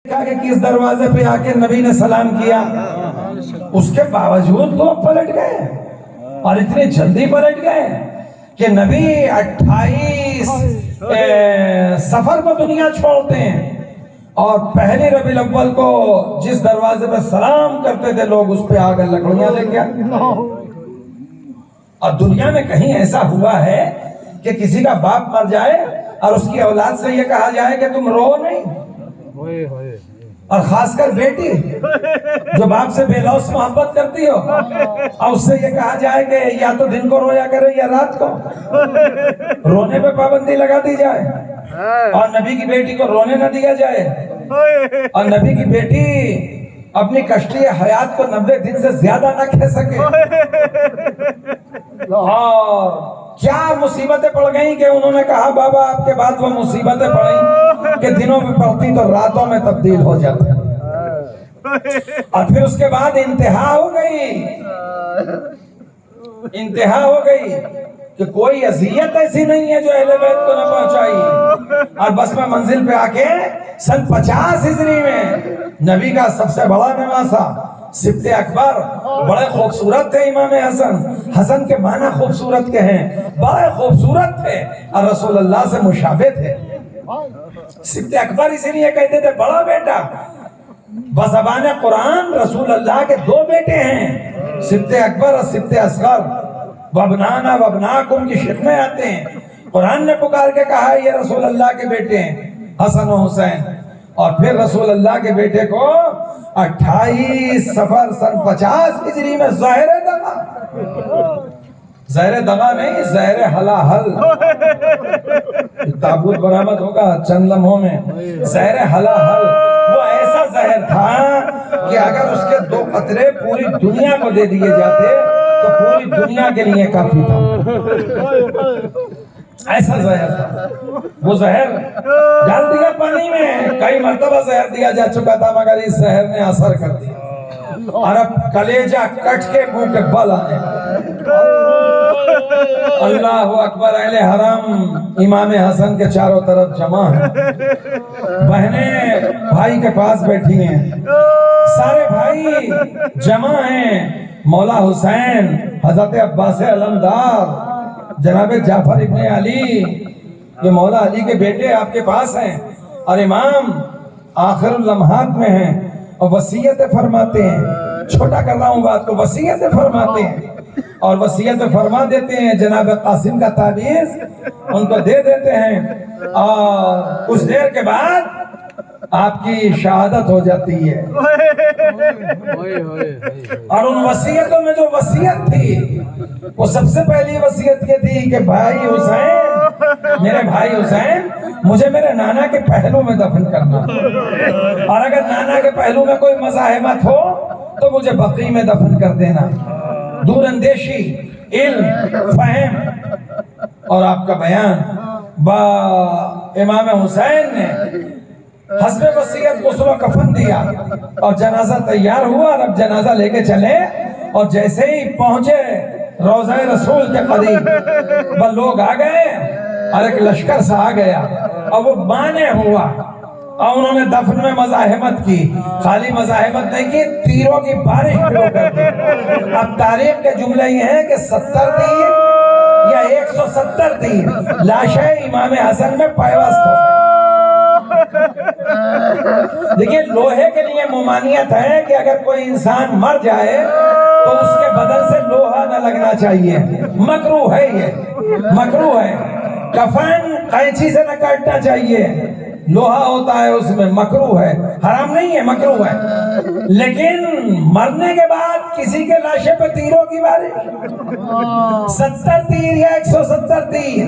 کہا کہ کس دروازے پہ آ کے نبی نے سلام کیا، اس کے باوجود لوگ پلٹ گئے اور اتنی جلدی پلٹ گئے کہ نبی 28 سفر کو دنیا چھوڑتے ہیں اور پہلی ربیع الاول کو جس دروازے پہ سلام کرتے تھے لوگ اس پہ آ کر لکڑیاں لے کے آئے۔ اور دنیا میں کہیں ایسا ہوا ہے کہ کسی کا باپ مر جائے اور اس کی اولاد سے یہ کہا جائے کہ تم رو نہیں؟ اور خاص کر بیٹی جو باپ سے بے لوث محبت کرتی ہو اور اس سے یہ کہا جائے کہ یا تو دن کو رویا کرے یا رات کو، رونے پہ پابندی لگا دی جائے اور نبی کی بیٹی کو رونے نہ دیا جائے، اور نبی کی بیٹی اپنی کشتی حیات کو 90 دن سے زیادہ نہ کھہ سکے۔ اور کیا مصیبتیں پڑ گئیں کہ انہوں نے کہا بابا آپ کے بعد وہ مصیبتیں پڑیں کہ دنوں میں پڑتی تو راتوں میں تبدیل ہو جاتی، اور پھر اس کے بعد انتہا ہو گئی کہ کوئی اذیت ایسی نہیں ہے جو اہل بیت کو نہ پہنچائی۔ اور بس میں منزل پہ آ کے سن 50 ہجری میں نبی کا سب سے بڑا نواسا سبط اکبر، بڑے خوبصورت تھے امام حسن کے معنی خوبصورت کے ہیں، بڑے خوبصورت تھے اور رسول اللہ سے مشابہ تھے۔ سبط اکبر اسی لیے کہتے تھے بڑا بیٹا، بزبان قرآن رسول اللہ کے 2 بیٹے ہیں، سبط اکبر اور سبط اصغر، وابنانا وابناکم کی شک میں آتے ہیں۔ قرآن نے پکار کے کہا یہ رسول اللہ کے بیٹے ہیں حسن و حسین، اور پھر رسول اللہ کے بیٹے کو 28 سفر سن 50 ہجری میں زہر دغا نہیں، زہر حلاحل تابوت برآمد ہوگا چند لمحوں میں۔ زہر حلاحل وہ ایسا زہر تھا کہ اگر اس کے 2 قطرے پوری دنیا کو دے دیے جاتے تو پوری دنیا کے لیے کافی تھا، ایسا زہر تھا۔ وہ زہر ڈال دیا پانی میں، کئی مرتبہ زہر دیا جا چکا تھا مگر اس زہر نے اثر کر دیا اور اب کلیجہ کٹ کے منہ کے بل آنے۔ اللہ اکبر! اہل حرم امام حسن کے چاروں طرف جمع ہیں، بہنیں بھائی کے پاس بیٹھی ہیں، سارے بھائی جمع ہیں، مولا حسین، حضرت عباس علمدار، جناب جعفر ابن علی، یہ مولا علی کے بیٹے آپ کے پاس ہیں، اور امام آخر اللمحات میں ہیں اور وصیت فرماتے ہیں۔ چھوٹا کر رہا ہوں بات کو، وصیت فرماتے ہیں اور وصیت فرما دیتے ہیں، جناب قاسم کا تعویذ ان کو دے دیتے ہیں، اور کچھ دیر کے بعد آپ کی شہادت ہو جاتی ہے۔ اور ان وصیتوں میں جو وصیت تھی وہ سب سے پہلی وصیت یہ تھی کہ بھائی حسین، میرے بھائی حسین، مجھے میرے نانا کے پہلو میں دفن کرنا، اور اگر نانا کے پہلو میں کوئی مزاحمت ہو تو مجھے بقیع میں دفن کر دینا۔ دور اندیشی، علم، فہم اور آپ کا بیان با امام حسین نے حسب وصیت غسل و کفن دیا اور جنازہ تیار ہوا، اور اب جنازہ لے کے چلے، اور جیسے ہی پہنچے روضہ رسول کے قریب وہ لوگ آ گئے اور ایک لشکر سا آ گیا اور وہ مانے ہوا، اور انہوں نے دفن میں مزاحمت کی، خالی مزاحمت نہیں کی، تیروں کی بارش شروع کر دی۔ اب تاریخ کے جملے یہ ہیں کہ 70 تیر یا 170 تیر لاشیں امام حسن میں پیوست ہو۔ دیکھیں لوہے کے لیے ممانعت ہے کہ اگر کوئی انسان مر جائے تو اس کے بدن سے لوہا نہ لگنا چاہیے، مکروہ ہے، یہ مکروہ ہے۔ کفن قینچی سے نہ کاٹنا چاہیے، لوہا ہوتا ہے اس میں، مکروہ ہے، حرام نہیں ہے، مکروہ ہے۔ لیکن مرنے کے بعد کسی کے لاشے پہ تیروں کی بارش، 70 تیر یا 170 تیر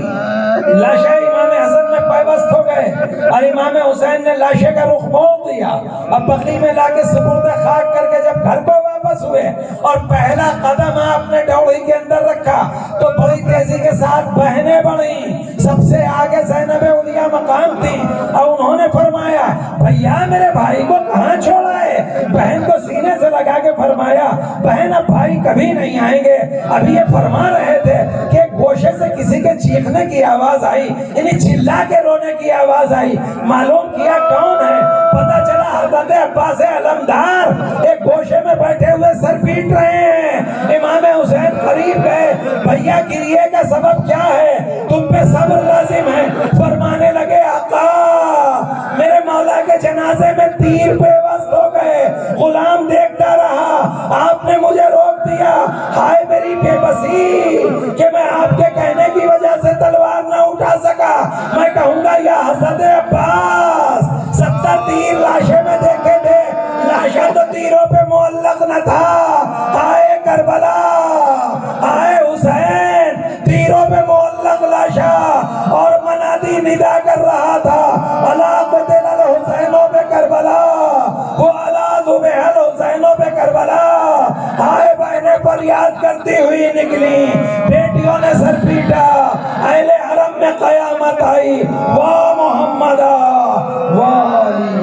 لاشیں امام حسن میں پیوست ہو گئے، اور امام حسین نے لاشے کا رخ موڑ دیا۔ اب بقیع میں لا کے سپرد خاک کر کے جب گھر کو واپس ہوئے اور پہلا قدم آپ نے ڈوڑی کے اندر رکھا تو بڑی تیزی کے ساتھ بہنیں بڑھیں، سب سے آگے زینب علیہ مقام تھی، اور انہوں نے فرمایا بھیا میرے بھائی کو کہاں چھوڑا ہے؟ بہن کو سینے سے لگا کے فرمایا بہن اب بھائی کبھی نہیں آئیں گے۔ اب یہ فرما رہے تھے کہ گوشے سے کسی کے چیخنے کی آواز آئی، یعنی چلا کے رونے کی آواز آئی، معلوم کیا کون ہے؟ پتہ چلا حضرت عباس علمدار ایک گوشے میں بیٹھے ہوئے سر پیٹ رہے ہیں. امام حسین قریب گئے, بھیا گریے کا سبب کیا ہے, تم پہ صبر لازم ہے. فرمانے لگے آقا میرے مولا کے جنازے میں تیر بے وقت ہو گئے, غلام دیکھتا رہا, آپ نے مجھے روک دیا. ہائے میری بے بسی کہ میں آپ کے کہنے کی وجہ سے تلوار نہ اٹھا سکا. میں کہوں گا یا حضرت عباس 70 تیر لاشے میں دیکھے تھے, لاشا تو تیروں پہ معلق نہ تھا. ہائے کربلا, ہائے حسین, تیروں پہ معلق لاشا اور منادی ندا کر رہا تھا الا قتل الحسین پہ کربلا, وہ الا ذبح الحسین پہ کربلا. ہائے بہنیں فریاد کرتی ہوئی نکلی, بیٹیوں نے سر پیٹا, اہل حرم میں قیامت آئی. واہ محمد والی.